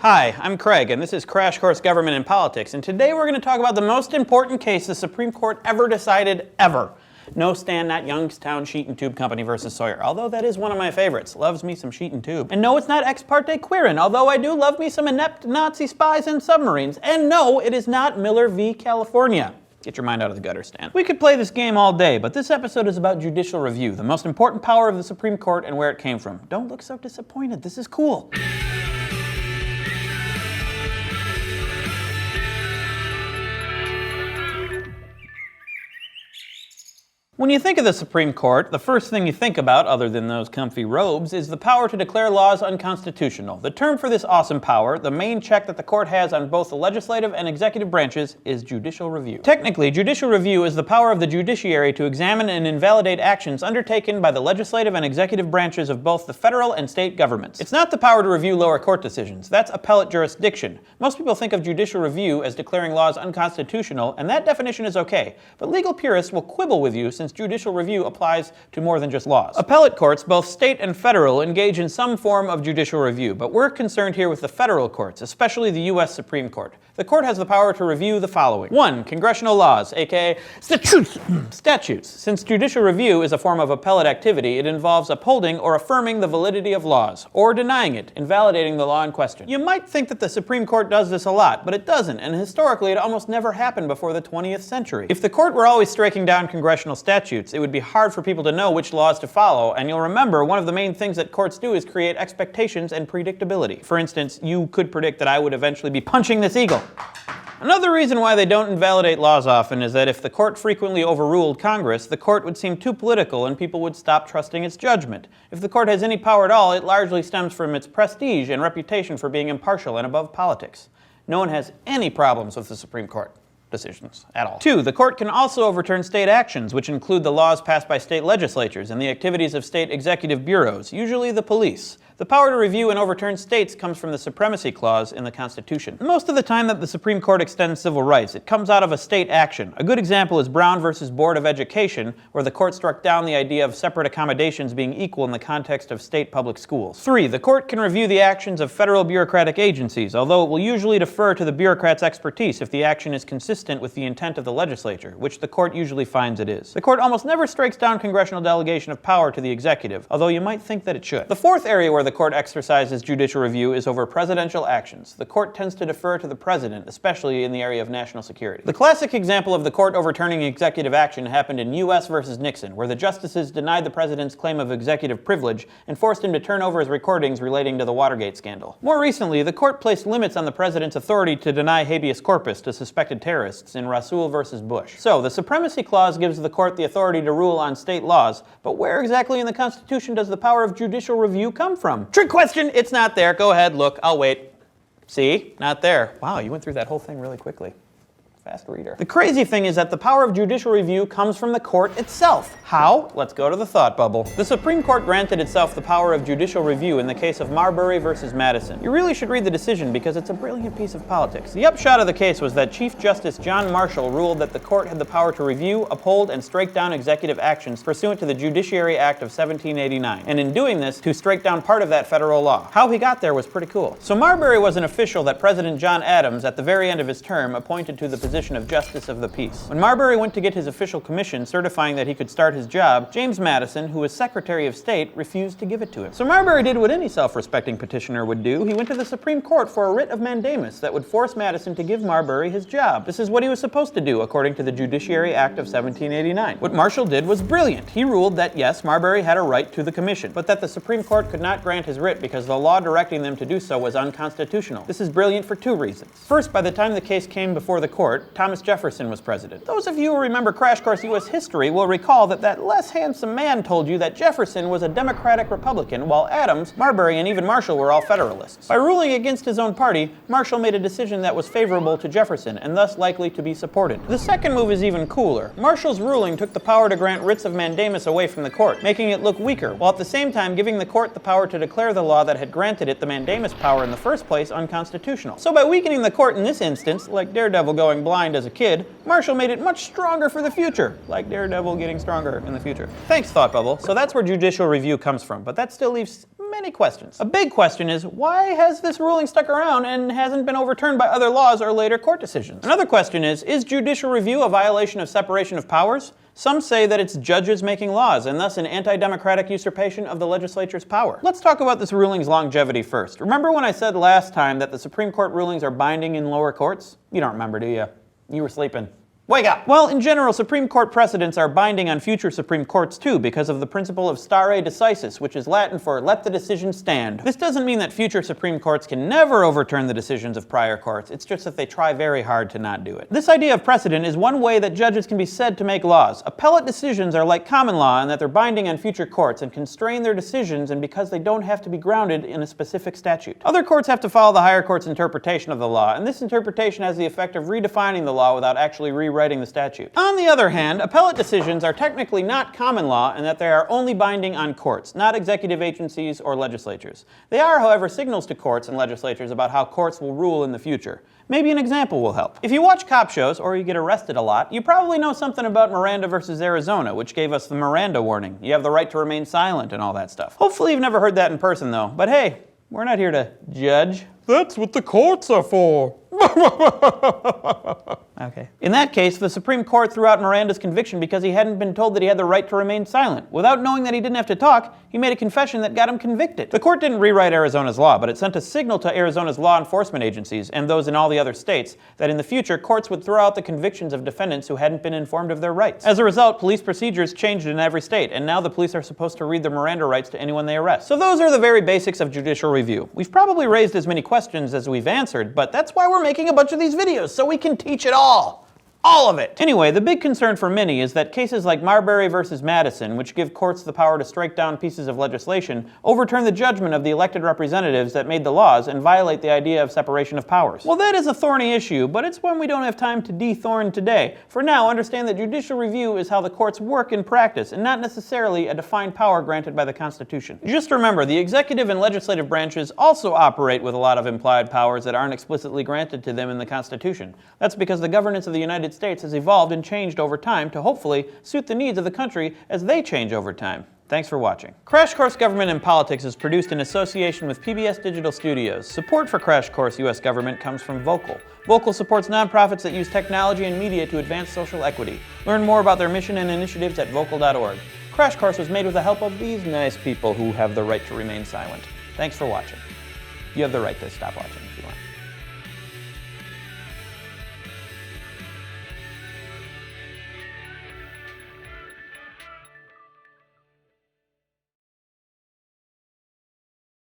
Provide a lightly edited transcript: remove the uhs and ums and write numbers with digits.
Hi, I'm Craig, and this is Crash Course Government and Politics, and today we're going to talk about the most important case the Supreme Court ever decided, ever. No stand, not Youngstown Sheet and Tube Company versus Sawyer, although that is one of my favorites. Loves me some sheet and tube. And no, it's not ex parte queerin', although I do love me some inept Nazi spies and submarines. And no, it is not Miller v. California. Get your mind out of the gutter, Stan. We could play this game all day, but this episode is about judicial review, the most important power of the Supreme Court and where it came from. Don't look so disappointed. This is cool. When you think of the Supreme Court, the first thing you think about, other than those comfy robes, is the power to declare laws unconstitutional. The term for this awesome power, the main check that the court has on both the legislative and executive branches, is judicial review. Technically, judicial review is the power of the judiciary to examine and invalidate actions undertaken by the legislative and executive branches of both the federal and state governments. It's not the power to review lower court decisions. That's appellate jurisdiction. Most people think of judicial review as declaring laws unconstitutional, and that definition is okay. But legal purists will quibble with you since judicial review applies to more than just laws. Appellate courts, both state and federal, engage in some form of judicial review, but we're concerned here with the federal courts, especially the U.S. Supreme Court. The court has the power to review the following. 1. Congressional laws, aka statutes. Since judicial review is a form of appellate activity, it involves upholding or affirming the validity of laws, or denying it, invalidating the law in question. You might think that the Supreme Court does this a lot, but it doesn't, and historically it almost never happened before the 20th century. If the court were always striking down congressional statutes, it would be hard for people to know which laws to follow, and you'll remember one of the main things that courts do is create expectations and predictability. For instance, you could predict that I would eventually be punching this eagle. Another reason why they don't invalidate laws often is that if the court frequently overruled Congress, the court would seem too political and people would stop trusting its judgment. If the court has any power at all, it largely stems from its prestige and reputation for being impartial and above politics. No one has any problems with the Supreme Court decisions at all. 2. The court can also overturn state actions, which include the laws passed by state legislatures and the activities of state executive bureaus, usually the police. The power to review and overturn states comes from the Supremacy Clause in the Constitution. Most of the time that the Supreme Court extends civil rights, it comes out of a state action. A good example is Brown versus Board of Education, where the court struck down the idea of separate accommodations being equal in the context of state public schools. 3. The court can review the actions of federal bureaucratic agencies, although it will usually defer to the bureaucrat's expertise if the action is consistent with the intent of the legislature, which the court usually finds it is. The court almost never strikes down congressional delegation of power to the executive, although you might think that it should. The fourth area where the court exercises judicial review is over presidential actions. The court tends to defer to the president, especially in the area of national security. The classic example of the court overturning executive action happened in U.S. versus Nixon, where the justices denied the president's claim of executive privilege and forced him to turn over his recordings relating to the Watergate scandal. More recently, the court placed limits on the president's authority to deny habeas corpus to suspected terrorists in Rasul versus Bush. So, the Supremacy Clause gives the court the authority to rule on state laws, but where exactly in the Constitution does the power of judicial review come from? Trick question, it's not there. Go ahead, look, I'll wait. See? Not there. Wow, you went through that whole thing really quickly. Fast reader. The crazy thing is that the power of judicial review comes from the court itself. How? Let's go to the thought bubble. The Supreme Court granted itself the power of judicial review in the case of Marbury versus Madison. You really should read the decision because it's a brilliant piece of politics. The upshot of the case was that Chief Justice John Marshall ruled that the court had the power to review, uphold, and strike down executive actions pursuant to the Judiciary Act of 1789, and in doing this, to strike down part of that federal law. How he got there was pretty cool. So Marbury was an official that President John Adams, at the very end of his term, appointed to the position of Justice of the Peace. When Marbury went to get his official commission certifying that he could start his job, James Madison, who was Secretary of State, refused to give it to him. So Marbury did what any self-respecting petitioner would do. He went to the Supreme Court for a writ of mandamus that would force Madison to give Marbury his job. This is what he was supposed to do, according to the Judiciary Act of 1789. What Marshall did was brilliant. He ruled that, yes, Marbury had a right to the commission, but that the Supreme Court could not grant his writ because the law directing them to do so was unconstitutional. This is brilliant for two reasons. First, by the time the case came before the court, Thomas Jefferson was president. Those of you who remember Crash Course U.S. history will recall that that less handsome man told you that Jefferson was a Democratic Republican, while Adams, Marbury, and even Marshall were all Federalists. By ruling against his own party, Marshall made a decision that was favorable to Jefferson, and thus likely to be supported. The second move is even cooler. Marshall's ruling took the power to grant writs of mandamus away from the court, making it look weaker, while at the same time giving the court the power to declare the law that had granted it the mandamus power in the first place unconstitutional. So by weakening the court in this instance, like Daredevil going blind as a kid, Marshall made it much stronger for the future, like Daredevil getting stronger in the future. Thanks, Thought Bubble. So that's where judicial review comes from, but that still leaves many questions. A big question is, why has this ruling stuck around and hasn't been overturned by other laws or later court decisions? Another question is judicial review a violation of separation of powers? Some say that it's judges making laws, and thus an anti-democratic usurpation of the legislature's power. Let's talk about this ruling's longevity first. Remember when I said last time that the Supreme Court rulings are binding in lower courts? You don't remember, do you? You were sleeping. Wake up! Well, in general, Supreme Court precedents are binding on future Supreme Courts too, because of the principle of stare decisis, which is Latin for let the decision stand. This doesn't mean that future Supreme Courts can never overturn the decisions of prior courts, it's just that they try very hard to not do it. This idea of precedent is one way that judges can be said to make laws. Appellate decisions are like common law in that they're binding on future courts and constrain their decisions, and because they don't have to be grounded in a specific statute. Other courts have to follow the higher court's interpretation of the law, and this interpretation has the effect of redefining the law without actually rewriting the statute. On the other hand, appellate decisions are technically not common law in that they are only binding on courts, not executive agencies or legislatures. They are, however, signals to courts and legislatures about how courts will rule in the future. Maybe an example will help. If you watch cop shows or you get arrested a lot, you probably know something about Miranda versus Arizona, which gave us the Miranda warning. You have the right to remain silent and all that stuff. Hopefully you've never heard that in person though, but hey, we're not here to judge. That's what the courts are for. Okay. In that case, the Supreme Court threw out Miranda's conviction because he hadn't been told that he had the right to remain silent. Without knowing that he didn't have to talk, he made a confession that got him convicted. The court didn't rewrite Arizona's law, but it sent a signal to Arizona's law enforcement agencies, and those in all the other states, that in the future, courts would throw out the convictions of defendants who hadn't been informed of their rights. As a result, police procedures changed in every state, and now the police are supposed to read their Miranda rights to anyone they arrest. So those are the very basics of judicial review. We've probably raised as many questions as we've answered, but that's why we're making a bunch of these videos, so we can teach it all. All of it! Anyway, the big concern for many is that cases like Marbury versus Madison, which give courts the power to strike down pieces of legislation, overturn the judgment of the elected representatives that made the laws and violate the idea of separation of powers. Well, that is a thorny issue, but it's one we don't have time to de-thorn today. For now, understand that judicial review is how the courts work in practice, and not necessarily a defined power granted by the Constitution. Just remember, the executive and legislative branches also operate with a lot of implied powers that aren't explicitly granted to them in the Constitution. That's because the governance of the United States has evolved and changed over time to hopefully suit the needs of the country as they change over time. Thanks for watching. Crash Course Government and Politics is produced in association with PBS Digital Studios. Support for Crash Course U.S. Government comes from Vocal. Vocal supports nonprofits that use technology and media to advance social equity. Learn more about their mission and initiatives at vocal.org. Crash Course was made with the help of these nice people who have the right to remain silent. Thanks for watching. You have the right to stop watching if you want.